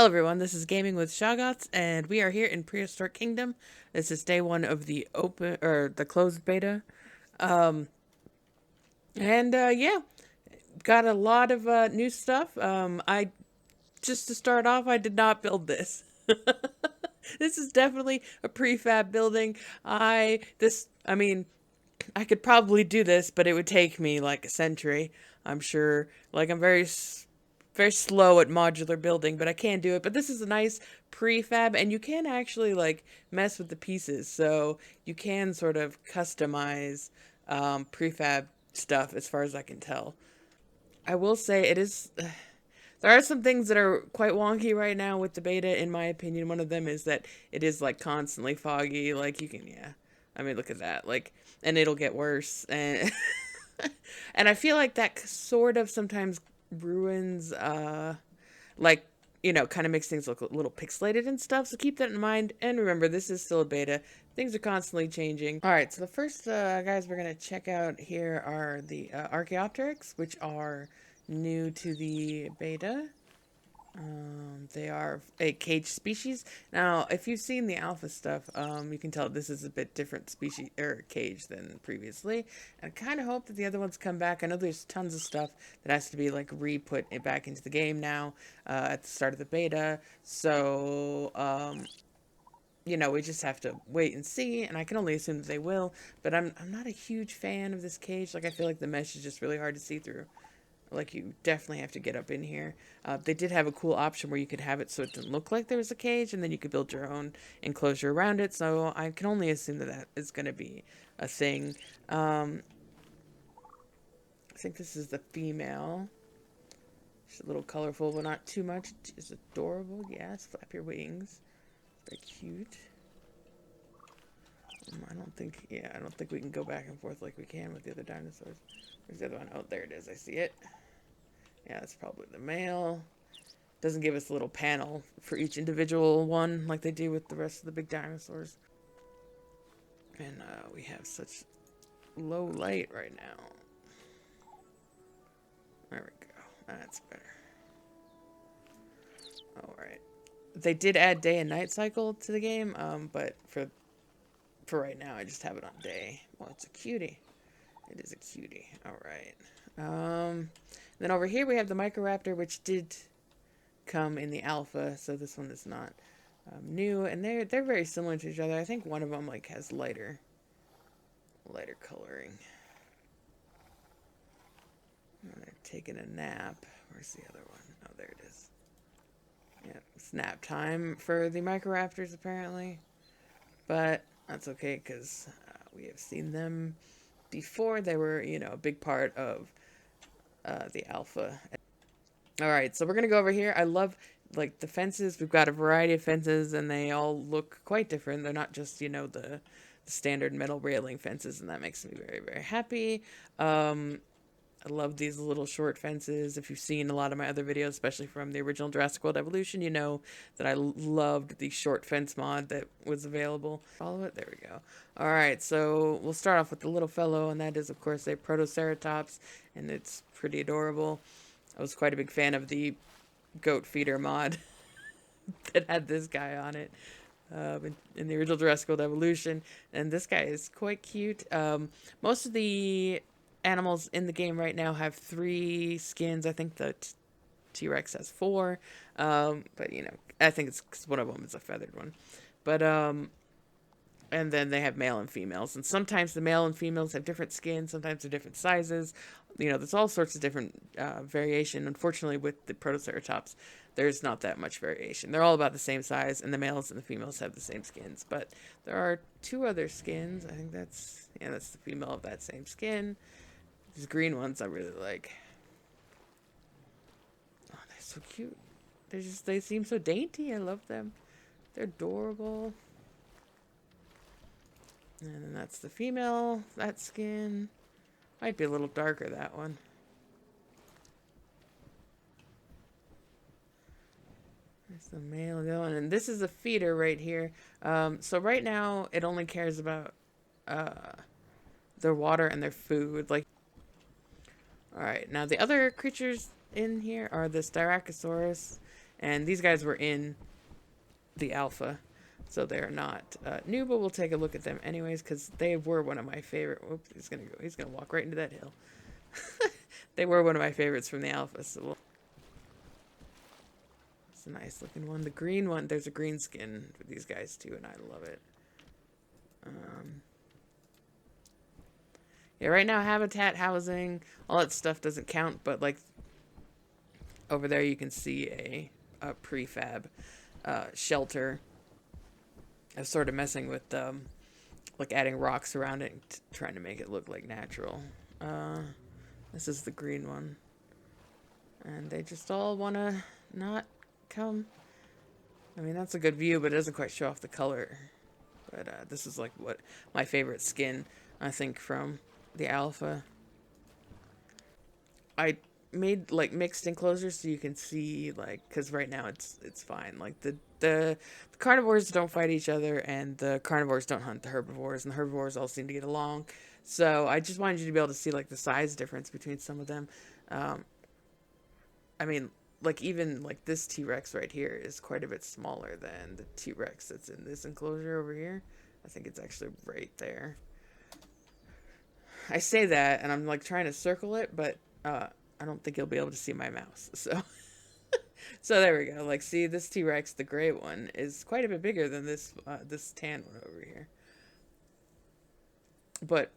Hello everyone, this is GamingWithShoggoths, and we are here in Prehistoric Kingdom. This is day one of the the closed beta. Yeah, got a lot of new stuff. Just to start off, I did not build this. This is definitely a prefab building. I mean, I could probably do this, but it would take me like a century. I'm sure. Like I'm very slow at modular building, but I can do it. But this is a nice prefab, and you can actually like mess with the pieces, so you can sort of customize prefab stuff as far as I can tell. I will say it is. There are some things that are quite wonky right now with the beta, in my opinion. One of them is that it is like constantly foggy. Like you can, yeah. I mean, look at that. Like, and it'll get worse. And and I feel like that sort of sometimes ruins, like, kind of makes things look a little pixelated and stuff. So keep that in mind. And remember, this is still a beta. Things are constantly changing. All right, so the first guys we're going to check out here are the Archaeopteryx, which are new to the beta. They are a cage species. Now, if you've seen the alpha stuff, you can tell this is a bit different species or cage than previously. And I kind of hope that the other ones come back. I know there's tons of stuff that has to be like re-put back into the game now at the start of the beta. So, we just have to wait and see. And I can only assume that they will. But I'm not a huge fan of this cage. Like I feel like the mesh is just really hard to see through. Like, you definitely have to get up in here. They did have a cool option where you could have it so it didn't look like there was a cage, and then you could build your own enclosure around it. So I can only assume that that is going to be a thing. I think this is the female. She's a little colorful, but not too much. She's adorable. Yes, flap your wings. Very cute. I don't think we can go back and forth like we can with the other dinosaurs. Where's the other one? Oh, there it is. I see it. Yeah, that's probably the male. Doesn't give us a little panel for each individual one like they do with the rest of the big dinosaurs. And we have such low light right now. There we go. That's better. Alright. They did add day and night cycle to the game, but for right now I just have it on day. Well, it's a cutie. It is a cutie. Alright. Then over here we have the Microraptor, which did come in the alpha, so this one is not new, and they're very similar to each other. I think one of them like has lighter coloring. They're taking a nap. Where's the other one? Oh, there it is. Yeah, it's nap time for the Microraptors apparently, but that's okay because we have seen them before. They were, a big part of the alpha. Alright, so we're going to go over here. I love, like, the fences. We've got a variety of fences, and they all look quite different. They're not just, the standard metal railing fences, and that makes me very, very happy. I love these little short fences. If you've seen a lot of my other videos, especially from the original Jurassic World Evolution, you know that I loved the short fence mod that was available. Follow it? There we go. Alright, so we'll start off with the little fellow, and that is, of course, a Protoceratops, and it's pretty adorable. I was quite a big fan of the goat feeder mod that had this guy on it in the original Jurassic World Evolution, and this guy is quite cute. Most of the animals in the game right now have 3 skins. I think the T-Rex has 4, but I think it's 'cause one of them is a feathered one. But and then they have male and females, and sometimes the male and females have different skins, sometimes they're different sizes. There's all sorts of different variation. Unfortunately, with the Protoceratops, there's not that much variation. They're all about the same size, and the males and the females have the same skins. But there are 2 other skins. I think that's the female of that same skin. These green ones I really like. Oh, they're so cute. They seem so dainty. I love them. They're adorable. And then that's the female. That skin might be a little darker, that one. There's the male and the other one. And this is a feeder right here. So right now it only cares about their water and their food. Like, alright, now the other creatures in here are the Styracosaurus And these guys were in the alpha, so they're not new, but we'll take a look at them anyways, because they were one of my favorite. Oops, he's gonna walk right into that hill. They were one of my favorites from the alpha, so it's a nice looking one. The green one, there's a green skin for these guys too, and I love it. Yeah, right now habitat, housing, all that stuff doesn't count, but like over there you can see a prefab shelter. I was sort of messing with like adding rocks around it, trying to make it look like natural. This is the green one, and they just all want to not come. I mean, that's a good view, but it doesn't quite show off the color. But this is like what my favorite skin, I think, from the alpha. I made like mixed enclosures so you can see, like, because right now it's fine. Like the carnivores don't fight each other, and the carnivores don't hunt the herbivores, and the herbivores all seem to get along. So I just wanted you to be able to see like the size difference between some of them. I mean, like even like this T-Rex right here is quite a bit smaller than the T-Rex that's in this enclosure over here. I think it's actually right there. I say that and I'm like trying to circle it, but I don't think you'll be able to see my mouse. So so there we go. Like, see, this T-Rex, the gray one, is quite a bit bigger than this this tan one over here. But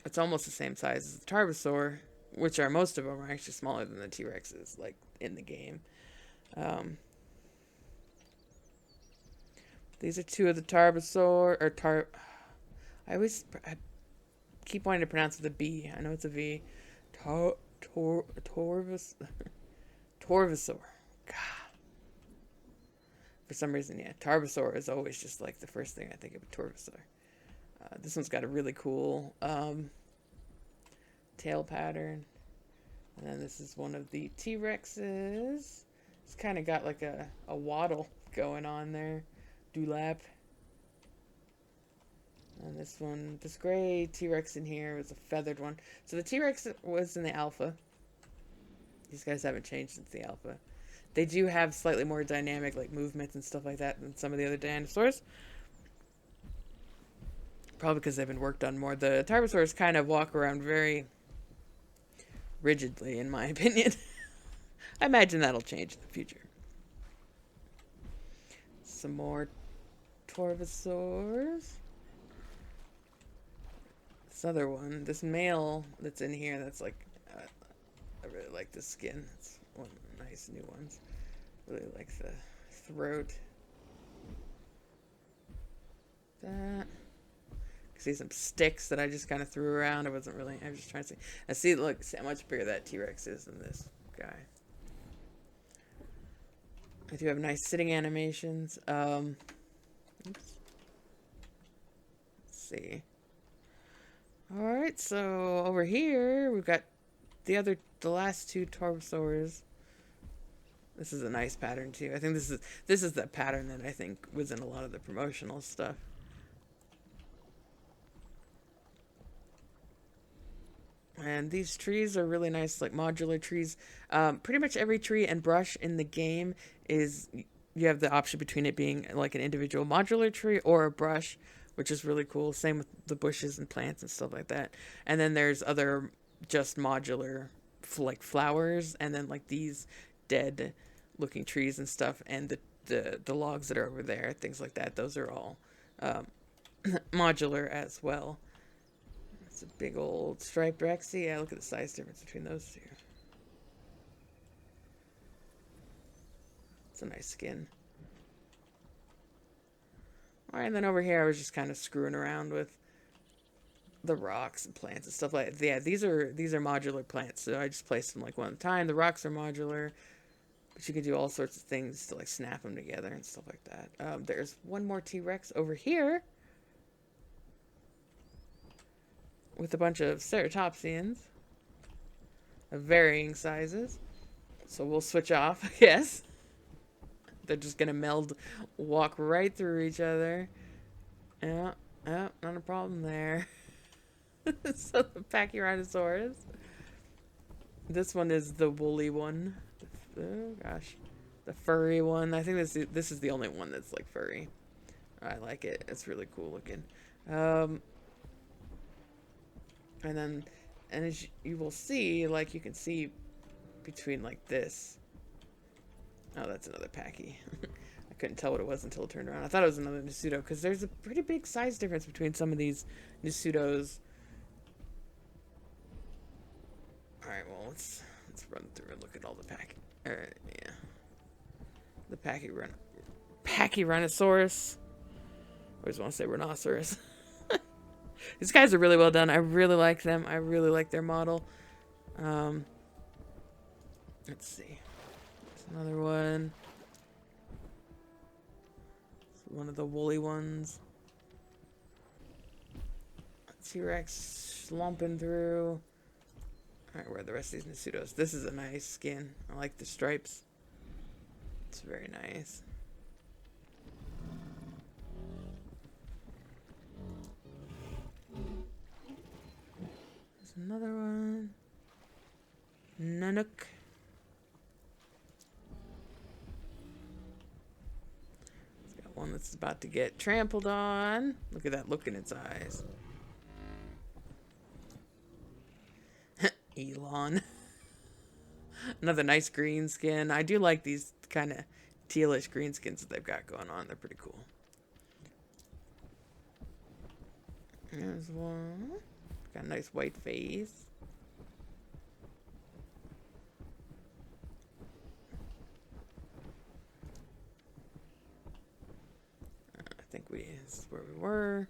it's almost the same size as the Tarbosaur, which are most of them are actually smaller than the T-Rexes, like in the game. These are two of the Tarbosaur, or I keep wanting to pronounce it the B. I know it's a V. Torvosaur. God. For some reason, yeah, Tarbosaur is always just like the first thing I think of, Torvosaur. This one's got a really cool tail pattern. And then this is one of the T-Rexes. It's kind of got like a waddle going on there. Dewlap. And this one, this gray T-Rex in here was a feathered one. So the T-Rex was in the alpha. These guys haven't changed since the alpha. They do have slightly more dynamic like movements and stuff like that than some of the other dinosaurs. Probably because they've been worked on more. The Tarbosaurs kind of walk around very rigidly, in my opinion. I imagine that'll change in the future. Some more Tarbosaurs. This other one, this male that's in here, that's like, I really like the skin. It's one of the nice new ones. Really like the throat. That. See some sticks that I just kind of threw around. I was just trying to see. I see, look, see how much bigger that T-Rex is than this guy. I do have nice sitting animations. Oops. Let's see. Alright, so over here, we've got the last two Tarbosaurs. This is a nice pattern too. I think this is the pattern that I think was in a lot of the promotional stuff. And these trees are really nice, like modular trees. Pretty much every tree and brush in the game is, you have the option between it being like an individual modular tree or a brush, which is really cool. Same with the bushes and plants and stuff like that. And then there's other just modular like flowers, and then like these dead looking trees and stuff, and the logs that are over there, things like that. Those are all modular as well. It's a big old striped Rex. Yeah, look at the size difference between those two. It's a nice skin. Alright, and then over here I was just kind of screwing around with the rocks and plants and stuff like that. Yeah, these are modular plants, so I just placed them like one at a time. The rocks are modular, but you can do all sorts of things to like snap them together and stuff like that. There's one more T-Rex over here with a bunch of ceratopsians of varying sizes. So we'll switch off, I guess. They're just gonna walk right through each other. Yeah, not a problem there. So the Pachyrhinosaurus. This one is the woolly one. Oh gosh. The furry one. I think this is the only one that's like furry. I like it. It's really cool looking. And then, and as you will see, like you can see between like this. Oh, that's another Pachy. I couldn't tell what it was until it turned around. I thought it was another Nasudo because there's a pretty big size difference between some of these Nasudos. All right, well let's run through and look at all the yeah, the Pachyrhinosaurus. I always want to say rhinoceros. These guys are really well done. I really like them. I really like their model. Let's see. There's another one. It's one of the woolly ones. T-Rex slumping through. Alright, where are the rest of these Nasudos? This is a nice skin. I like the stripes. It's very nice. There's another one. Nanook. It's got one that's about to get trampled on. Look at that look in its eyes. Elon. Another nice green skin. I do like these kind of tealish green skins that they've got going on. They're pretty cool. There's one. Got a nice white face. I think this is where we were.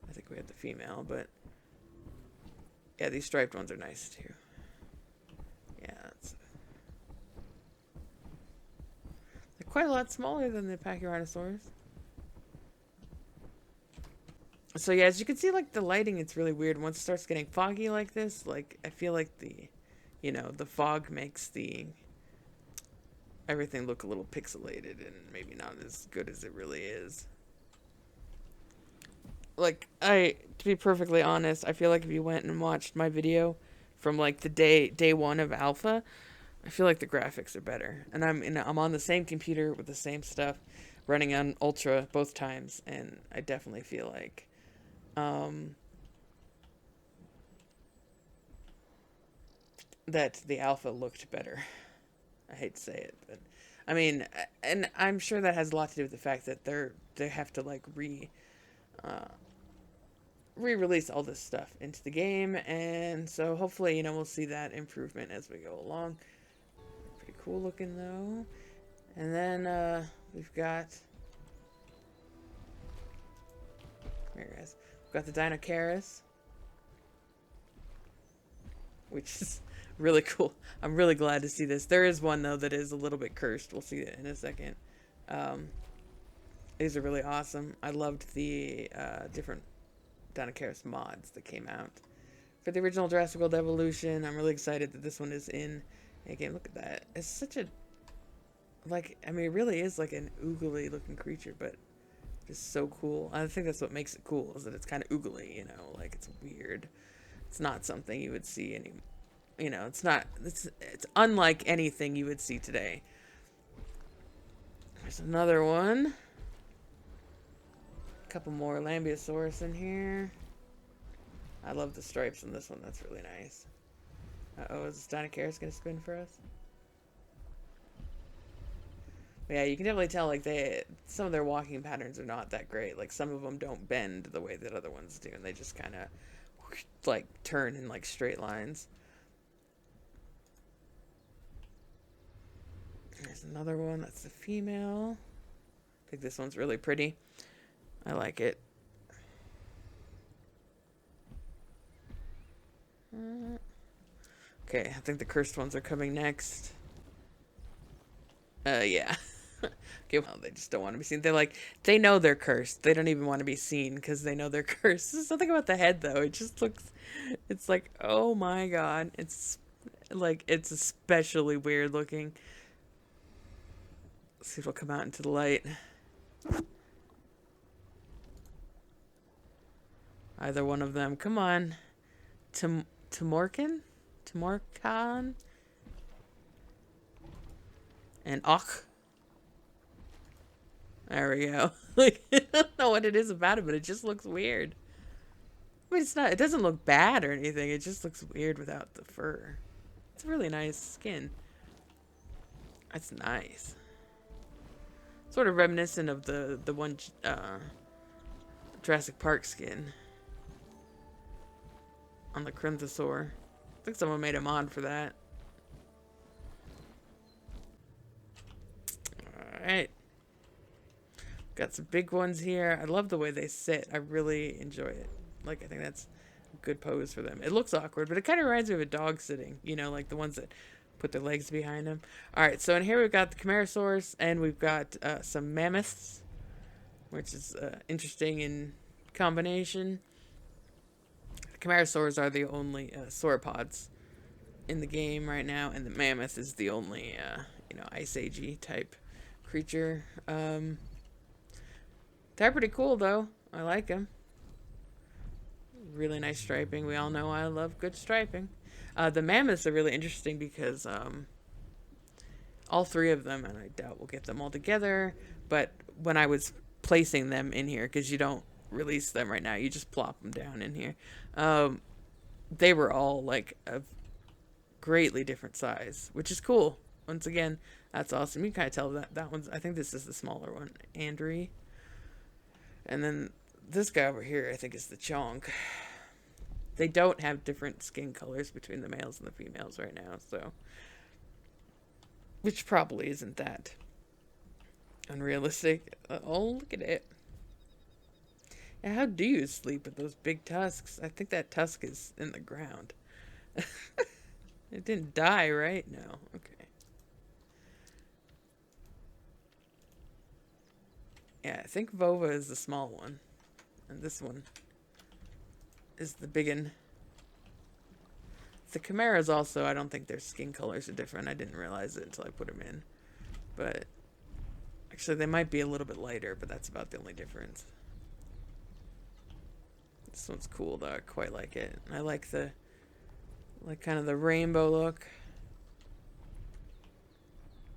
I think we had the female, but yeah, these striped ones are nice too. Yeah, they're quite a lot smaller than the Pachyranosaurus. So yeah, as you can see, like the lighting, it's really weird. Once it starts getting foggy like this, like I feel like the fog makes everything look a little pixelated and maybe not as good as it really is. Like, to be perfectly honest, I feel like if you went and watched my video from like the day one of alpha, I feel like the graphics are better. And I'm on the same computer with the same stuff, running on ultra both times, and I definitely feel like that the alpha looked better. I hate to say it, but I mean, and I'm sure that has a lot to do with the fact that they have to like re-release all this stuff into the game, and so hopefully we'll see that improvement as we go along. Pretty cool looking though. And then we've got the Dino Charis, which is really cool. I'm really glad to see this. There is one though that is a little bit cursed. We'll see it in a second. These are really awesome. I loved the different Dino Charis mods that came out for the original Jurassic World Evolution. I'm really excited that this one is in a game. Look at that. It's such a, like, I mean, it really is like an oogly looking creature, but just so cool. I think that's what makes it cool, is that it's kind of oogly, like it's weird. It's not something you would see it's unlike anything you would see today. There's another one. A couple more Lambiosaurus in here. I love the stripes on this one. That's really nice. Uh-oh, is this Dino Charis going to spin for us? But yeah, you can definitely tell, like, some of their walking patterns are not that great. Like, some of them don't bend the way that other ones do, and they just kind of, like, turn in, like, straight lines. There's another one. That's the female. I think this one's really pretty. I like it. Okay, I think the cursed ones are coming next. Yeah. Okay, well, they just don't want to be seen. They know they're cursed. They don't even want to be seen because they know they're cursed. There's something about the head, though. It just looks, it's like, oh my god. It's especially weird looking. Let's see if it'll come out into the light. Either one of them. Come on. Timorkan? And Och. There we go. Like, I don't know what it is about it, but it just looks weird. I mean, it's not, it doesn't look bad or anything. It just looks weird without the fur. It's a really nice skin. That's nice. Sort of reminiscent of the one Jurassic Park skin on the Cryptosaur. I think someone made a mod for that. Alright. Got some big ones here. I love the way they sit. I really enjoy it. Like, I think that's a good pose for them. It looks awkward, but it kind of reminds me of a dog sitting. You know, like the ones that put their legs behind them. Alright, so in here we've got the Camarasaurus, and we've got some mammoths, which is interesting in combination. The Camarasaurs are the only sauropods in the game right now, and the mammoth is the only, you know, Ice Age-y type creature. They're pretty cool, though. I like them. Really nice striping. We all know I love good striping. The mammoths are really interesting because all three of them, and I doubt we'll get them all together, but when I was placing them in here, because you don't release them right now, you just plop them down in here, they were all like a greatly different size, which is cool. Once again, that's awesome. You can kind of tell that one's, I think this is the smaller one, Andrew. And then this guy over here, I think, is the chonk. They don't have different skin colors between the males and the females right now, so. Which probably isn't that unrealistic. Oh, look at it. Yeah, how do you sleep with those big tusks? I think that tusk is in the ground. It didn't die, right? No. Okay. Yeah, I think Vova is the small one. And this one is the big one. The Camaros also, I don't think their skin colors are different. I didn't realize it until I put them in. But actually, they might be a little bit lighter, but that's about the only difference. This one's cool, though. I quite like it. I like the, like, kind of the rainbow look.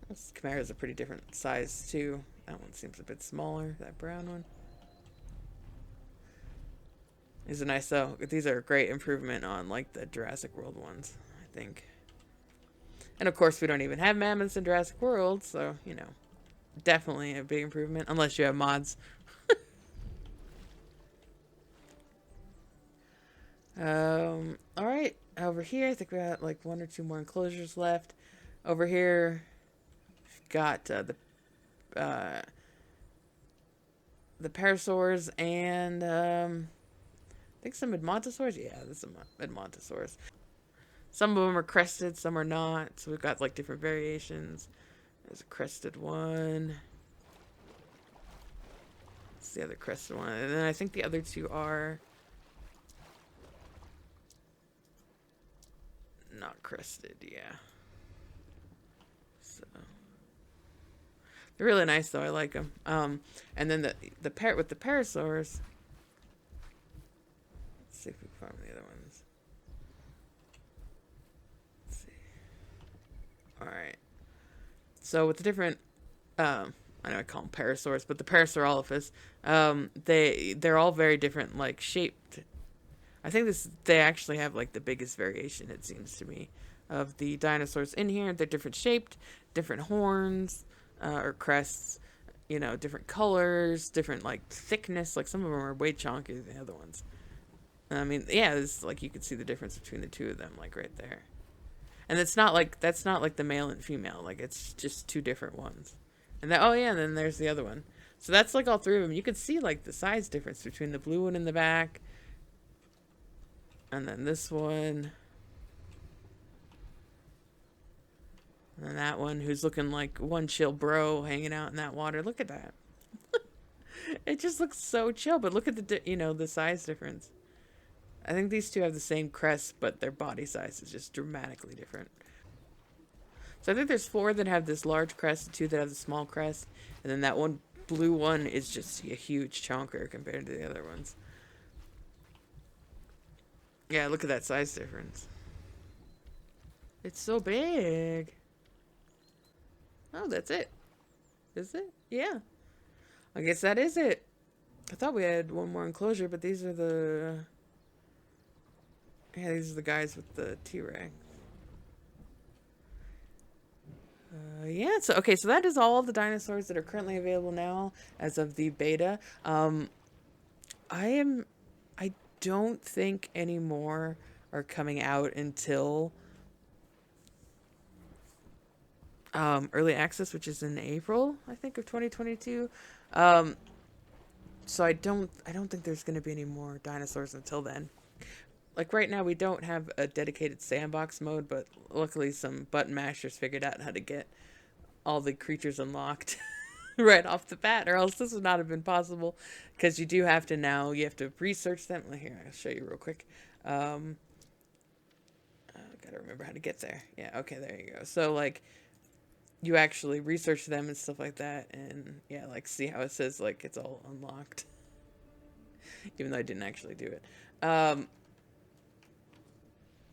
This Camara's a pretty different size, too. That one seems a bit smaller, that brown one. These are nice, though. These are a great improvement on, like, the Jurassic World ones, I think. And, of course, we don't even have mammoths in Jurassic World, so, you know, definitely a big improvement, unless you have mods. Alright, over here, I think we got, like, one or two more enclosures left. Over here, we've got the Parasaurs and, I think some Edmontosaurs. Yeah, there's some Edmontosaurs. Some of them are crested, some are not. So we've got like different variations. There's a crested one. That's the other crested one. And then I think the other two are not crested, yeah. So they're really nice though, I like them. And then the parrot with the Parasaurs. See if we can find the other ones. Let's see. Alright. So with the different, I know I call them Parasaurs, but the Parasaurolophus, they're all very different, like, shaped. I think they actually have, like, the biggest variation, it seems to me, of the dinosaurs in here. They're different shaped, different horns, or crests, you know, different colors, different, like, thickness. Like, some of them are way chunkier than the other ones. I mean, yeah, it's like you could see the difference between the two of them, like right there. And that's not like the male and female, like it's just two different ones. And then, oh yeah, and then there's the other one. So that's like all three of them. You could see like the size difference between the blue one in the back and then this one. And then that one who's looking like one chill bro hanging out in that water. Look at that. It just looks so chill, but look at the, you know, the size difference. I think these two have the same crest, but their body size is just dramatically different. So I think there's 4 that have this large crest, 2 that have the small crest, and then that one blue one is just a huge chonker compared to the other ones. Yeah, look at that size difference. It's so big. Oh, that's it. Is it? Yeah. I guess that is it. I thought we had one more enclosure, but these are the... Yeah, these are the guys with the T-Rex. Yeah, so okay, so that is all the dinosaurs that are currently available now as of the beta. I don't think any more are coming out until early access, which is in April, I think, of 2022. So I don't think there's going to be any more dinosaurs until then. Like right now, we don't have a dedicated sandbox mode, but luckily some button mashers figured out how to get all the creatures unlocked right off the bat, or else this would not have been possible. Because you do have to now, you have to research them. Well, here, I'll show you real quick. Gotta remember how to get there. Yeah, okay, there you go. So like, you actually research them and stuff like that, and yeah, like see how it says like it's all unlocked, even though I didn't actually do it.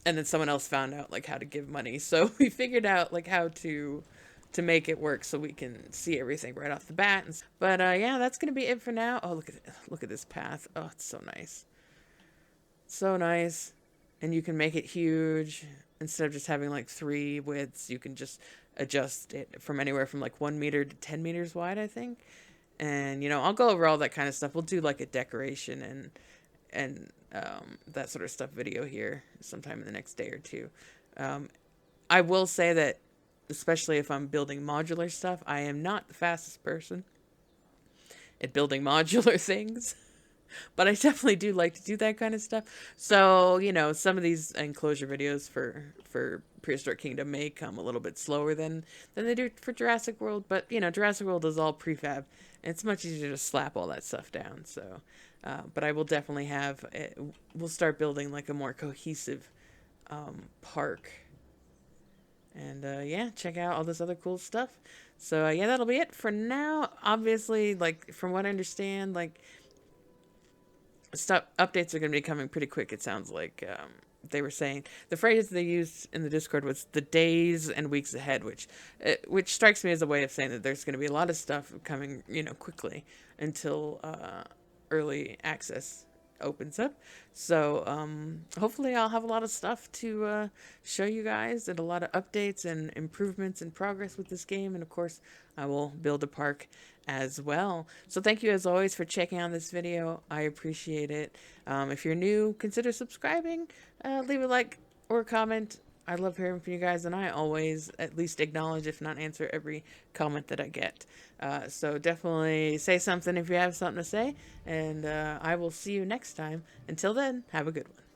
And then someone else found out like how to give money, so we figured out like how to make it work so we can see everything right off the bat. But yeah, that's gonna be it for now. Oh, look at this path. Oh, it's so nice, so nice. And you can make it huge instead of just having like 3 widths. You can just adjust it from anywhere from like 1 meter to 10 meters wide, I think. And you know, I'll go over all that kind of stuff. We'll do like a decoration and that sort of stuff video here sometime in the next day or two. I will say that, especially if I'm building modular stuff, I am not the fastest person at building modular things, but I definitely do like to do that kind of stuff. So, you know, some of these enclosure videos for Prehistoric Kingdom may come a little bit slower than they do for Jurassic World, but, you know, Jurassic World is all prefab, and it's much easier to slap all that stuff down, so... but I will definitely have... we'll start building, like, a more cohesive park. And, yeah, check out all this other cool stuff. So, yeah, that'll be it for now. Obviously, like, from what I understand, like... updates are going to be coming pretty quick, it sounds like. They were saying the phrase they used in the Discord was the days and weeks ahead, which strikes me as a way of saying that there's going to be a lot of stuff coming, you know, quickly until early access opens up. So hopefully I'll have a lot of stuff to show you guys, and a lot of updates and improvements and progress with this game. And of course I will build a park as well. So thank you as always for checking out this video. I appreciate it. If you're new, consider subscribing, leave a like or a comment. I love hearing from you guys, and I always at least acknowledge, if not answer, every comment that I get. So definitely say something if you have something to say, and I will see you next time. Until then, have a good one.